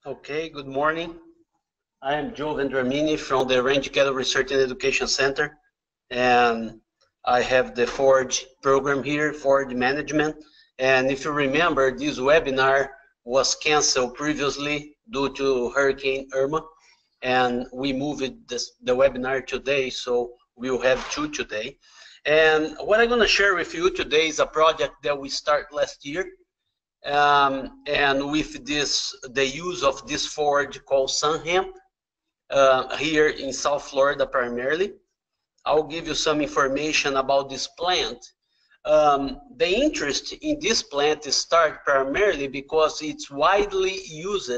Okay, good morning. I am Joao Vendramini from the Range Cattle Research and Education Center, and I have the forage program here, forage management. And if you remember, this webinar was canceled previously due to Hurricane Irma, and we moved the webinar today, so we'll have two today. And what I'm going to share with you today is a project that we started last year. And with this, the use of this forage called sunnhemp here in South Florida primarily. I'll give you some information about this plant. The interest in this plant is started primarily because it's widely used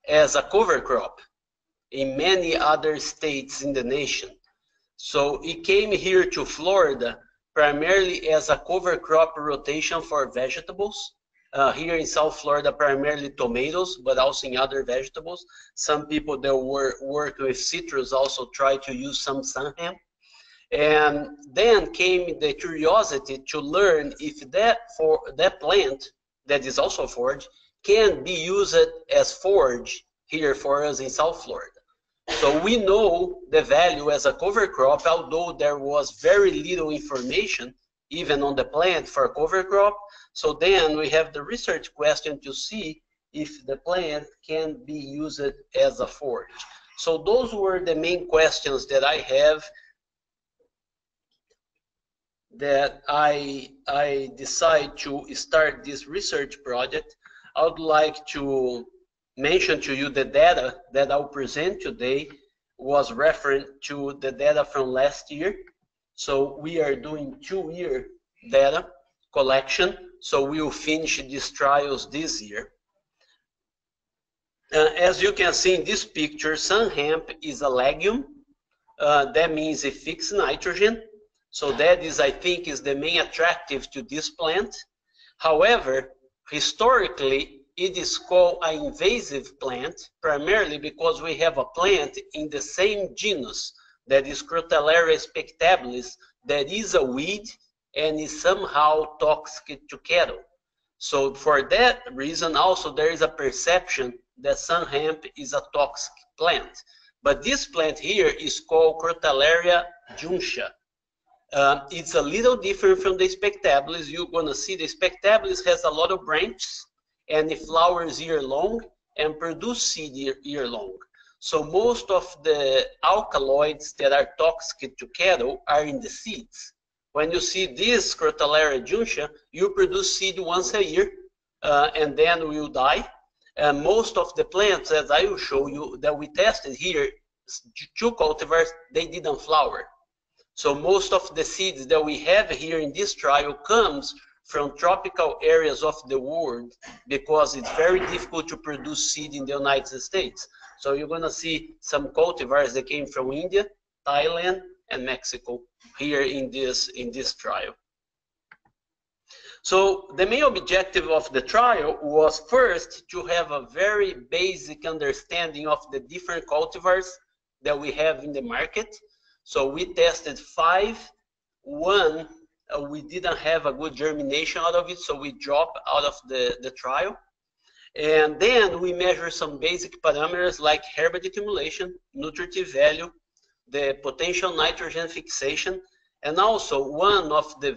as a cover crop in many other states in the nation. So it came here to Florida primarily as a cover crop rotation for vegetables. Here in South Florida, primarily tomatoes, but also in other vegetables. Some people that work with citrus also try to use some sunnhemp. And then came the curiosity to learn if that plant, that is also forage, can be used as forage here for us in South Florida. So we know the value as a cover crop, although there was very little information even on the plant for cover crop. So then we have the research question to see if the plant can be used as a forage. So those were the main questions that I have, that I decide to start this research project. I would like to mention to you the data that I'll present today was referred to the data from last year. So we are doing 2-year data collection. So we will finish these trials this year. As you can see in this picture, sunnhemp is a legume. That means it fixes nitrogen. So that is, I think, is the main attractive to this plant. However, historically, it is called an invasive plant, primarily because we have a plant in the same genus, that is Crotalaria spectabilis, that is a weed and is somehow toxic to cattle. So for that reason, also there is a perception that sunnhemp is a toxic plant. But this plant here is called Crotalaria juncea. It's a little different from the spectabilis. You're gonna see the spectabilis has a lot of branches and it flowers year long and produce seed year long. So most of the alkaloids that are toxic to cattle are in the seeds. When you see this Crotalaria juncea, you produce seed once a year and then will die. And most of the plants, as I will show you, that we tested here, 2 cultivars, they didn't flower. So most of the seeds that we have here in this trial comes from tropical areas of the world because it's very difficult to produce seed in the United States. So you're gonna see some cultivars that came from India, Thailand, and Mexico here in this trial. So the main objective of the trial was first to have a very basic understanding of the different cultivars that we have in the market. So we tested 5. One, we didn't have a good germination out of it, so we dropped out of the trial. And then we measure some basic parameters like herbicide accumulation, nutritive value, the potential nitrogen fixation, and also one of the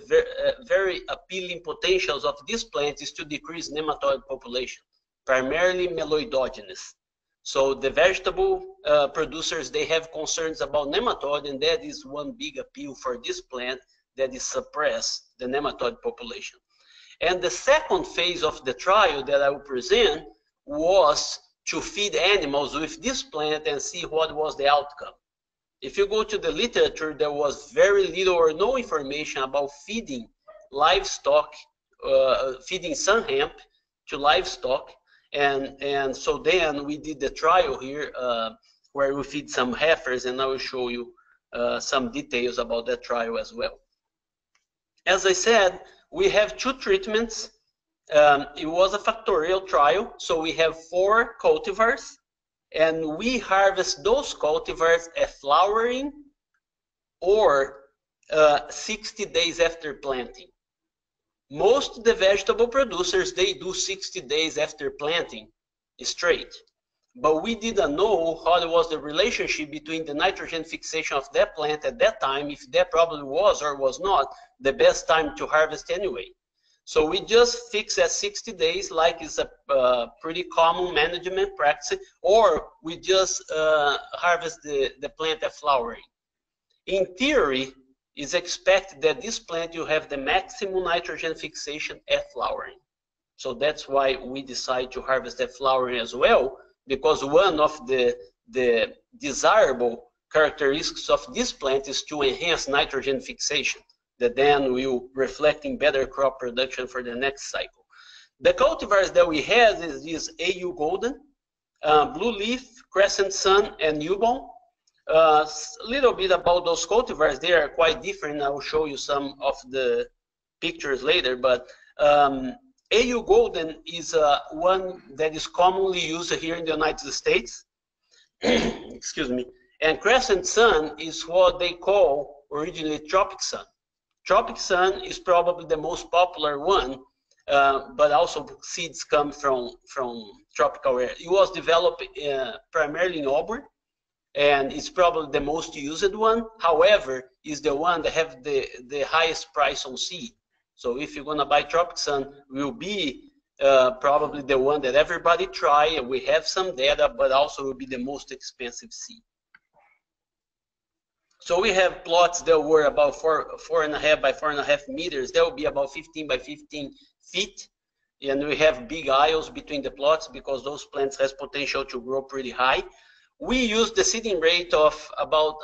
very appealing potentials of this plant is to decrease nematode population, primarily meloidogenous. So the vegetable producers, they have concerns about nematode, and that is one big appeal for this plant, that is suppress the nematode population. And the second phase of the trial that I will present was to feed animals with this plant and see what was the outcome. If you go to the literature, there was very little or no information about feeding livestock, feeding sunnhemp to livestock. And so then we did the trial here where we feed some heifers, and I will show you some details about that trial as well. As I said, we have 2 treatments. It was a factorial trial, so we have 4 cultivars, and we harvest those cultivars at flowering or 60 days after planting. Most of the vegetable producers, they do 60 days after planting straight. but we didn't know how was the relationship between the nitrogen fixation of that plant at that time, if that probably was or was not the best time to harvest anyway. So we just fix at 60 days, like it's a pretty common management practice, or we just harvest the plant at flowering. In theory, it's expected that this plant will have the maximum nitrogen fixation at flowering. So that's why we decide to harvest at flowering as well, because one of the desirable characteristics of this plant is to enhance nitrogen fixation, that then will reflect in better crop production for the next cycle. The cultivars that we have is this AU Golden, Blue Leaf, Crescent Sun, and Newborn. A little bit about those cultivars. They are quite different. I will show you some of the pictures later, but AU Golden is one that is commonly used here in the United States. Excuse me. And Crescent Sun is what they call originally Tropic Sun. Tropic Sun is probably the most popular one, but also seeds come from tropical area. It was developed primarily in Auburn, and it's probably the most used one. However, it's the one that have the highest price on seed. So if you're gonna buy Tropic Sun, will be probably the one that everybody try. We have some data, but also will be the most expensive seed. So we have plots that were about 4.5 by 4.5 meters. That will be about 15 by 15 feet. And we have big aisles between the plots because those plants has potential to grow pretty high. We use the seeding rate of about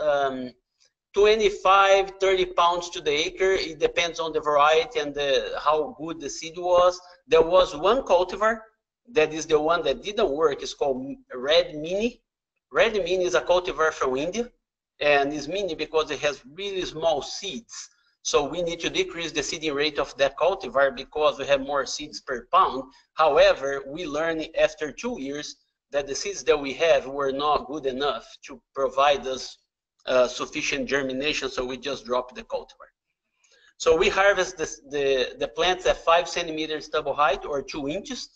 25, 30 pounds to the acre. It depends on the variety and how good the seed was. There was one cultivar that is the one that didn't work. It's called Red Mini. Red Mini is a cultivar from India. And it's mini because it has really small seeds. So we need to decrease the seeding rate of that cultivar because we have more seeds per pound. However, we learned after 2 years that the seeds that we have were not good enough to provide us sufficient germination, so we just dropped the cultivar. So we harvest the plants at 5 centimeters stubble height or 2 inches.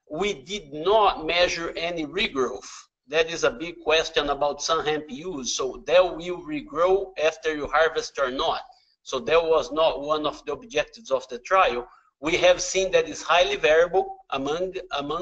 We did not measure any regrowth. That is a big question about sunnhemp use. So that will regrow after you harvest or not. So that was not one of the objectives of the trial. We have seen that it's highly variable among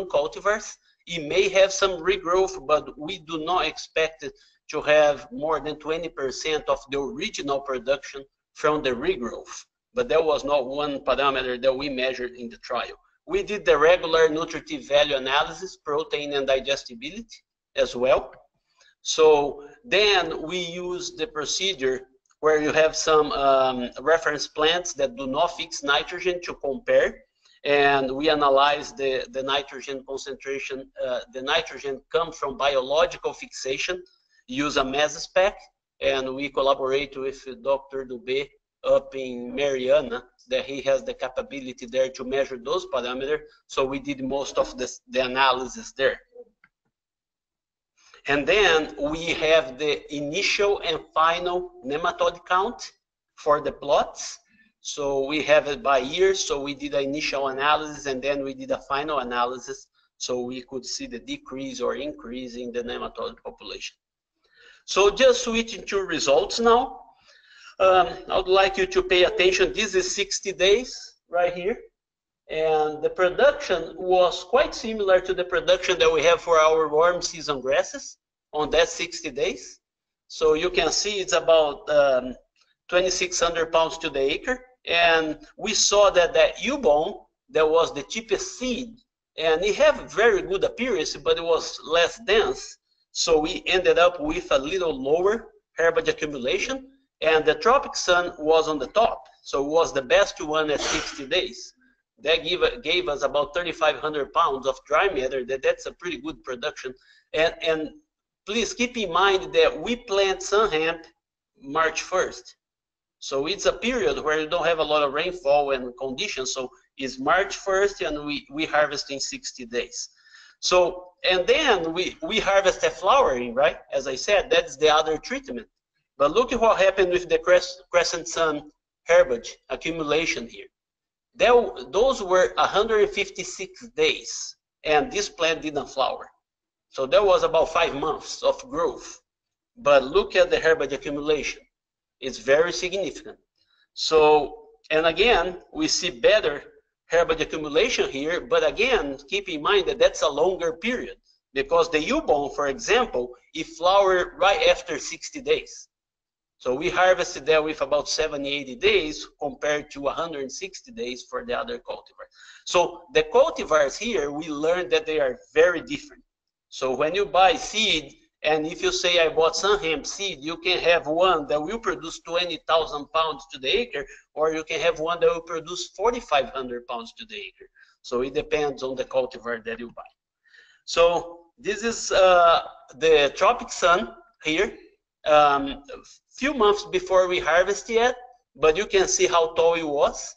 cultivars. It may have some regrowth, but we do not expect it to have more than 20% of the original production from the regrowth. But that was not one parameter that we measured in the trial. We did the regular nutritive value analysis, protein and digestibility as well. So then we use the procedure where you have some reference plants that do not fix nitrogen to compare, and we analyze the nitrogen concentration. The nitrogen comes from biological fixation, use a mesospec, and we collaborate with Dr. Dubé up in Mariana, that he has the capability there to measure those parameters, so we did most of the analysis there. And then we have the initial and final nematode count for the plots. So we have it by year. So we did an initial analysis and then we did a final analysis so we could see the decrease or increase in the nematode population. So just switching to results now. I would like you to pay attention. This is 60 days right here. And the production was quite similar to the production that we have for our warm season grasses on that 60 days. So you can see it's about 2,600 pounds to the acre. And we saw that that U-bone, that was the cheapest seed, and it had very good appearance, but it was less dense. So we ended up with a little lower herbage accumulation. And the Tropic Sun was on the top. So it was the best one at 60 days. That gave us about 3,500 pounds of dry matter. That's a pretty good production. And please keep in mind that we plant sunnhemp March 1st. So it's a period where you don't have a lot of rainfall and conditions. So it's March 1st and we harvest in 60 days. So, and then we harvest at flowering, right? As I said, that's the other treatment. But look at what happened with the Crescent Sun herbage accumulation here. Those were 156 days, and this plant didn't flower. So that was about 5 months of growth. But look at the herbage accumulation. It's very significant. So, and again, we see better herbage accumulation here, but again, keep in mind that that's a longer period because the U-bone, for example, it flowered right after 60 days. So we harvested that with about 70, 80 days compared to 160 days for the other cultivars. So the cultivars here, we learned that they are very different. So when you buy seed, and if you say I bought sunnhemp seed, you can have one that will produce 20,000 pounds to the acre, or you can have one that will produce 4,500 pounds to the acre. So it depends on the cultivar that you buy. So this is the Tropic sun here. Few months before we harvest yet, but you can see how tall he was.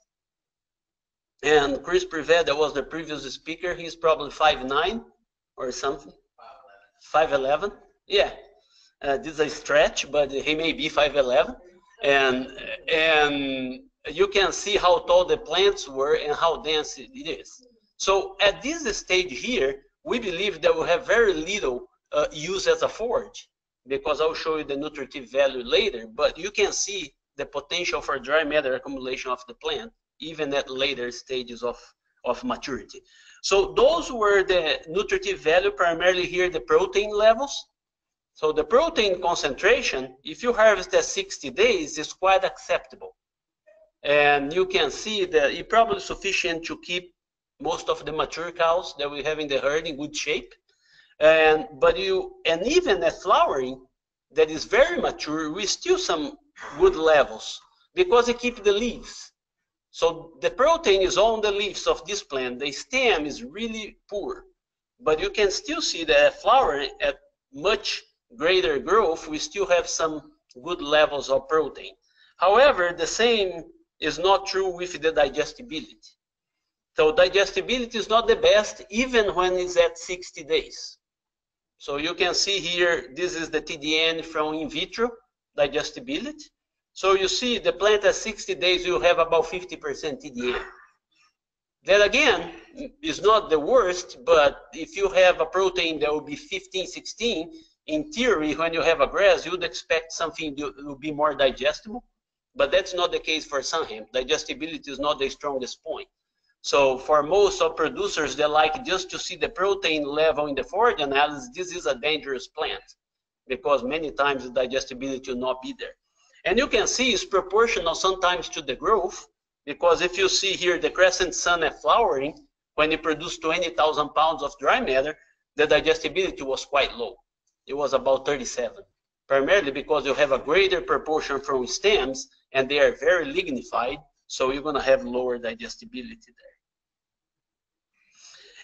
And Chris Privet, that was the previous speaker, he's probably 5'9" or something. 5'11". Yeah, this is a stretch, but he may be 5'11". And you can see how tall the plants were and how dense it is. So at this stage here, we believe that we have very little use as a forage, because I'll show you the nutritive value later, but you can see the potential for dry matter accumulation of the plant, even at later stages of maturity. So those were the nutritive value, primarily here the protein levels. So the protein concentration, if you harvest at 60 days, is quite acceptable. And you can see that it's probably sufficient to keep most of the mature cows that we have in the herd in good shape. And even at flowering that is very mature, we still some good levels because it keeps the leaves. So the protein is on the leaves of this plant. The stem is really poor, but you can still see that at flowering at much greater growth, we still have some good levels of protein. However, the same is not true with the digestibility. So digestibility is not the best even when it's at 60 days. So you can see here, this is the TDN from in vitro digestibility. So you see the plant at 60 days, you have about 50% TDN. That again is not the worst, but if you have a protein that will be 15, 16, in theory, when you have a grass, you'd expect something that will be more digestible, but that's not the case for sunnhemp. Digestibility is not the strongest point. So for most of producers, they like just to see the protein level in the forage analysis. This is a dangerous plant because many times the digestibility will not be there. And you can see it's proportional sometimes to the growth, because if you see here the crescent sun at flowering, when it produced 20,000 pounds of dry matter, the digestibility was quite low. It was about 37, primarily because you have a greater proportion from stems and they are very lignified, so you're going to have lower digestibility there.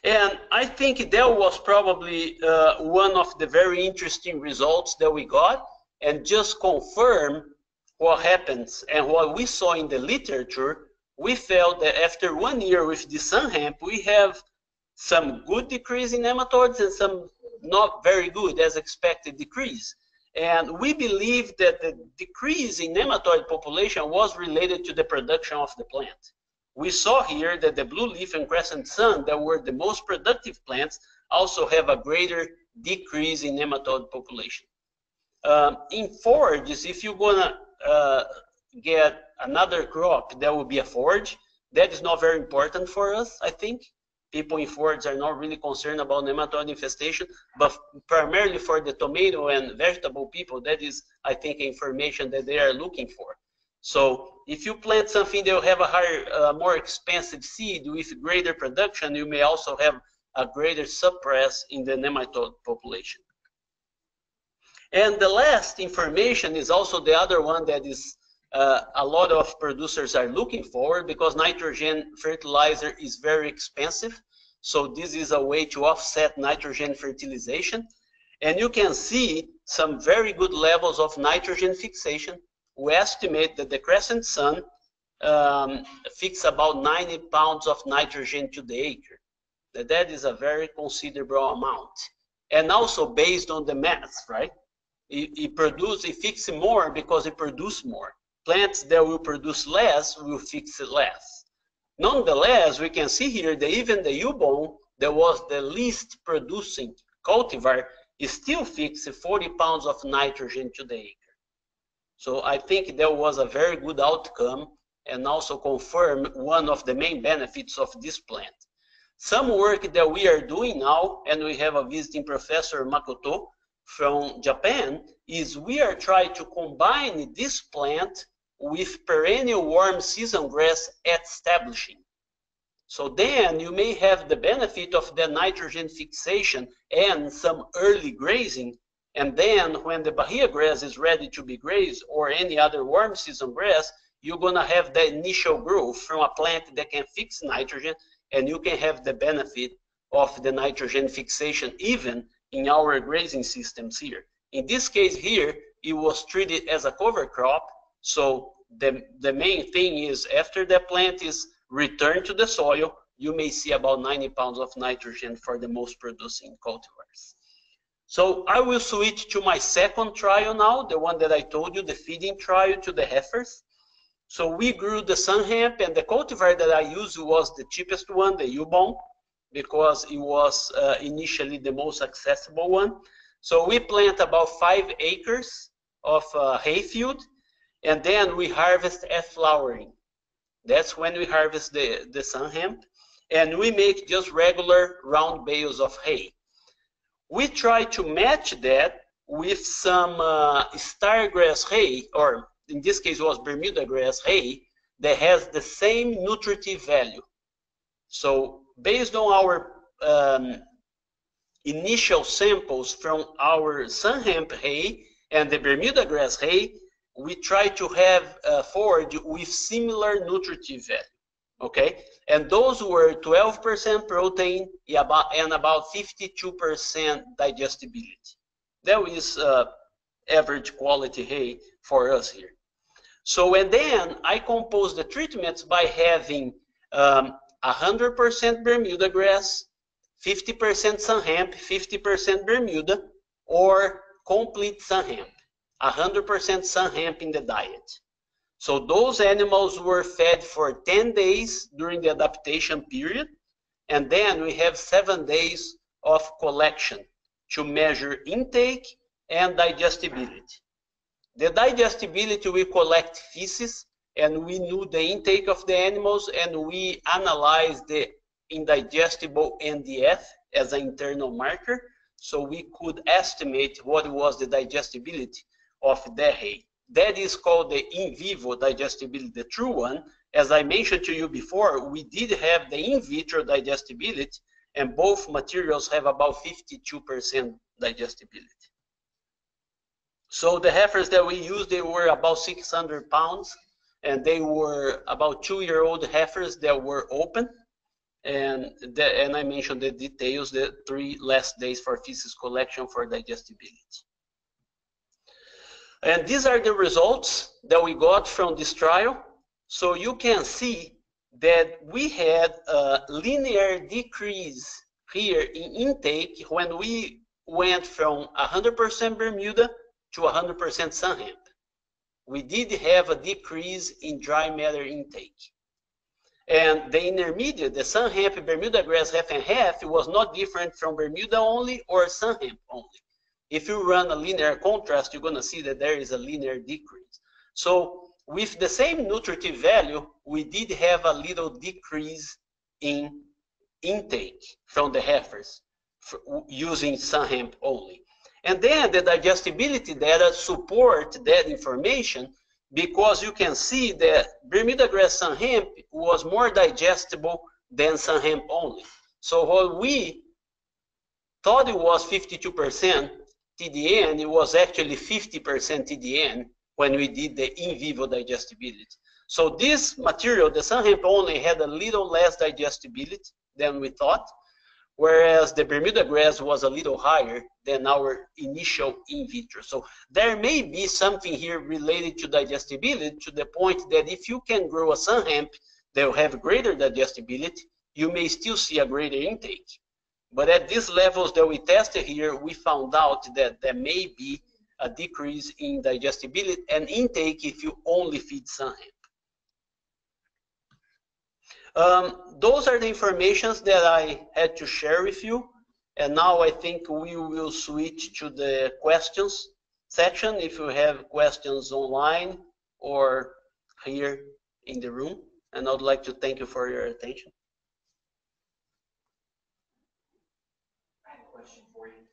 And I think that was probably one of the very interesting results that we got, and just confirm what happens and what we saw in the literature. We felt that after 1 year with the sunnhemp, we have some good decrease in nematodes and some not very good as expected decrease. And we believe that the decrease in nematode population was related to the production of the plant. We saw here that the blue leaf and crescent sun, that were the most productive plants, also have a greater decrease in nematode population. In forages, if you're gonna get another crop, that will be a forage. That is not very important for us, I think. People in forages are not really concerned about nematode infestation, but primarily for the tomato and vegetable people, that is, I think, information that they are looking for. So if you plant something that will have a higher, more expensive seed with greater production, you may also have a greater suppress in the nematode population. And the last information is also the other one that is a lot of producers are looking for, because nitrogen fertilizer is very expensive. So this is a way to offset nitrogen fertilization. And you can see some very good levels of nitrogen fixation. We estimate that the crescent sun fix about 90 pounds of nitrogen to the acre. That is a very considerable amount. And also based on the math, right? It fixes more because it produces more. Plants that will produce less will fix it less. Nonetheless, we can see here that even the U-bone that was the least producing cultivar, it still fixed 40 pounds of nitrogen to the acre. So I think that was a very good outcome and also confirm one of the main benefits of this plant. Some work that we are doing now, and we have a visiting professor, Makoto, from Japan, is we are trying to combine this plant with perennial warm season grass at establishing. So then you may have the benefit of the nitrogen fixation and some early grazing, and then when the Bahia grass is ready to be grazed or any other warm season grass, you're going to have the initial growth from a plant that can fix nitrogen, and you can have the benefit of the nitrogen fixation even in our grazing systems here. In this case here, it was treated as a cover crop, so the main thing is after the plant is returned to the soil, you may see about 90 pounds of nitrogen for the most producing cultivars. So I will switch to my second trial now, the one that I told you, the feeding trial to the heifers. So we grew the sunnhemp, and the cultivar that I used was the cheapest one, the U-Bone, because it was initially the most accessible one. So we plant about 5 acres of hayfield, and then we harvest at flowering. That's when we harvest the sunnhemp, and we make just regular round bales of hay. We try to match that with some stargrass hay, or in this case was Bermuda grass hay, that has the same nutritive value. So based on our initial samples from our sunnhemp hay and the Bermuda grass hay, we try to have forage with similar nutritive value, okay? And those were 12% protein and about 52% digestibility. That is average quality hay for us here. So, and then I compose the treatments by having 100% Bermuda grass, 50% sunnhemp, 50% Bermuda, or complete sunnhemp, 100% sunnhemp in the diet. So those animals were fed for 10 days during the adaptation period, and then we have 7 days of collection to measure intake and digestibility. The digestibility, we collect feces, and we knew the intake of the animals, and we analyzed the indigestible NDF as an internal marker, so we could estimate what was the digestibility of the hay. That is called the in vivo digestibility, the true one. As I mentioned to you before, we did have the in vitro digestibility, and both materials have about 52% digestibility. So the heifers that we used, they were about 600 pounds, and they were about 2-year-old heifers that were open. And I mentioned the details, the 3 last days for feces collection for digestibility. And these are the results that we got from this trial. So you can see that we had a linear decrease here in intake when we went from 100% Bermuda to 100% sunnhemp. We did have a decrease in dry matter intake. And the intermediate, the sunnhemp, Bermuda grass half and half, it was not different from Bermuda only or sunnhemp only. If you run a linear contrast, you're going to see that there is a linear decrease. So with the same nutritive value, we did have a little decrease in intake from the heifers using sunnhemp only. And then the digestibility data support that information, because you can see that Bermuda grass sunnhemp was more digestible than sunnhemp only. So what we thought it was 52% TDN, it was actually 50% TDN when we did the in vivo digestibility. So this material, the sunnhemp only, had a little less digestibility than we thought, whereas the Bermuda grass was a little higher than our initial in vitro. So there may be something here related to digestibility, to the point that if you can grow a sunnhemp that will have greater digestibility, you may still see a greater intake. But at these levels that we tested here, we found out that there may be a decrease in digestibility and intake if you only feed sunnhemp. Those are the informations that I had to share with you. And now I think we will switch to the questions section if you have questions online or here in the room. And I would like to thank you for your attention. I have a question for you.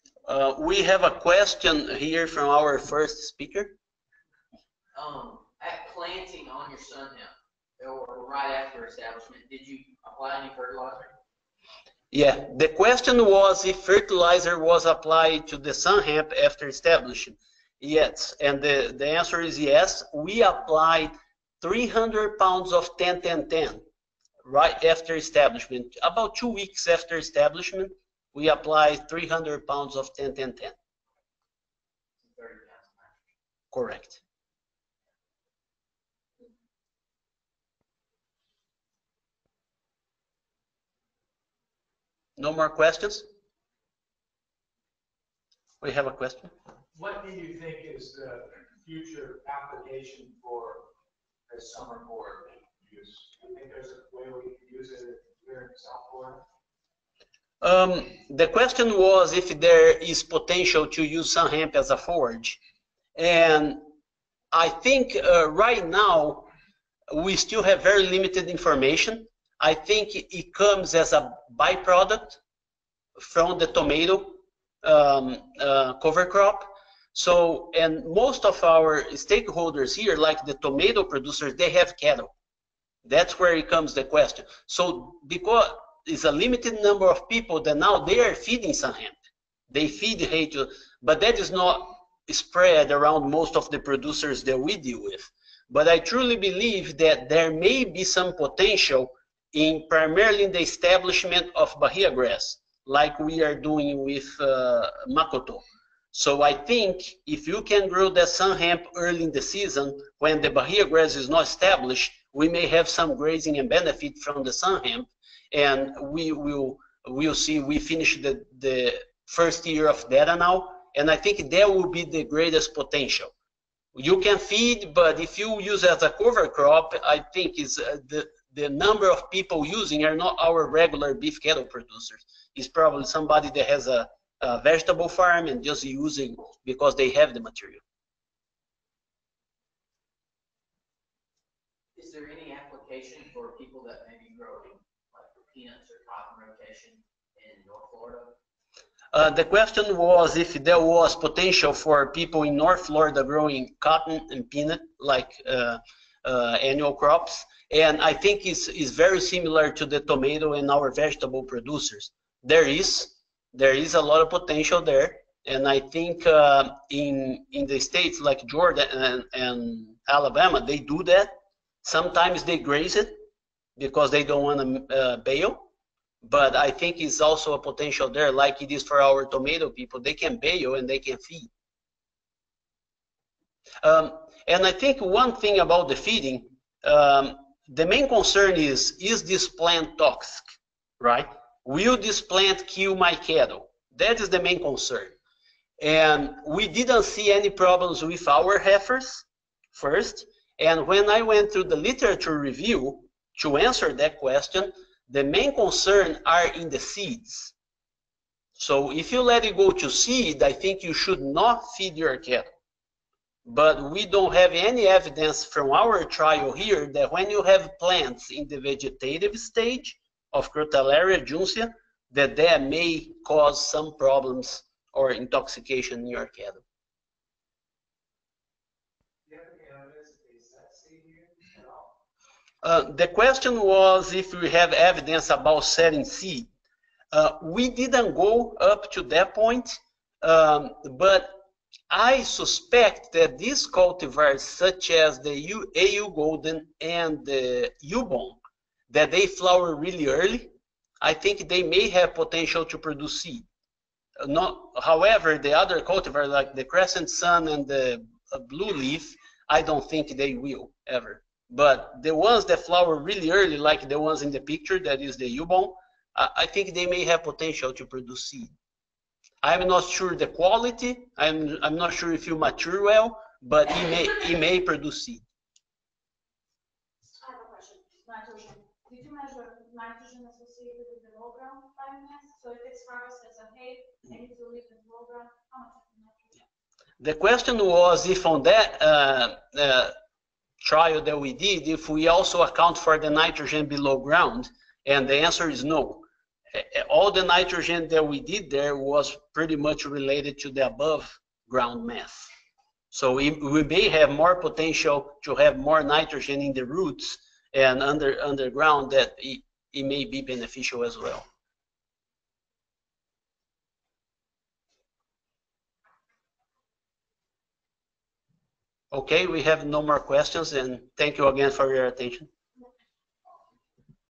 We have a question here from our first speaker. At planting on your sunnhemp, or right after establishment, did you apply any fertilizer? Yeah, the question was if fertilizer was applied to the sunnhemp after establishing. Yes, and the answer is yes. We applied 300 pounds of 10-10-10 right after establishment. About 2 weeks after establishment, we applied 300 pounds of 10-10-10. 30 pounds of nitrogen. Correct. No more questions? We have a question. What do you think is the future application for a summer board use? Do you think there's a way we can use it here in South Florida? The question was if there is potential to use sunnhemp as a forage. And I think right now we still have very limited information. I think it comes as a byproduct from the tomato cover crop. So, and most of our stakeholders here, like the tomato producers, they have cattle. That's where it comes the question. So, because it's a limited number of people that now they are feeding sunnhemp. They feed hay to, but that is not spread around most of the producers that we deal with. But I truly believe that there may be some potential in primarily in the establishment of Bahia grass, like we are doing with Makoto. So I think if you can grow the sunnhemp early in the season, when the Bahia grass is not established, we may have some grazing and benefit from the sunnhemp, and we'll see. We finished the first year of data now, and I think that will be the greatest potential. You can feed, but if you use as a cover crop, I think is the number of people using are not our regular beef cattle producers. It's probably somebody that has a vegetable farm and just using because they have the material. Is there any application for people that may be growing like peanuts or cotton rotation in North Florida? The question was if there was potential for people in North Florida growing cotton and peanut like annual crops. And I think it's very similar to the tomato and our vegetable producers. There is a lot of potential there, and I think in the states like Georgia and Alabama, they do that. Sometimes they graze it because they don't want to bale, but I think it's also a potential there, like it is for our tomato people. They can bale and they can feed. And I think one thing about the feeding, the main concern is this plant toxic, right? Will this plant kill my cattle? That is the main concern. And we didn't see any problems with our heifers first. And when I went through the literature review to answer that question, the main concern are in the seeds. So if you let it go to seed, I think you should not feed your cattle. But we don't have any evidence from our trial here that when you have plants in the vegetative stage of Crotalaria juncea, that may cause some problems or intoxication in your cattle. Do you have any evidence that they set seed here at all? The question was if we have evidence about setting seed. We didn't go up to that point, but I suspect that these cultivars, such as the AU Golden and the U-Bone, that they flower really early, I think they may have potential to produce seed. However, the other cultivars like the Crescent Sun and the Blue Leaf, I don't think they will ever. But the ones that flower really early, like the ones in the picture, that is the U-Bone, I think they may have potential to produce seed. I'm not sure the quality. I'm not sure if you mature well, but it may produce seed. I have a question. Nitrogen. Did you measure nitrogen associated with the low ground biomass? So if it's harvested as a hay and it will leave it below ground, how much of the nitrogen? The question was if on that trial that we did, if we also account for the nitrogen below ground, and the answer is no. All the nitrogen that we did there was pretty much related to the above ground mass. So we may have more potential to have more nitrogen in the roots and underground that it may be beneficial as well. Okay, we have no more questions, and thank you again for your attention.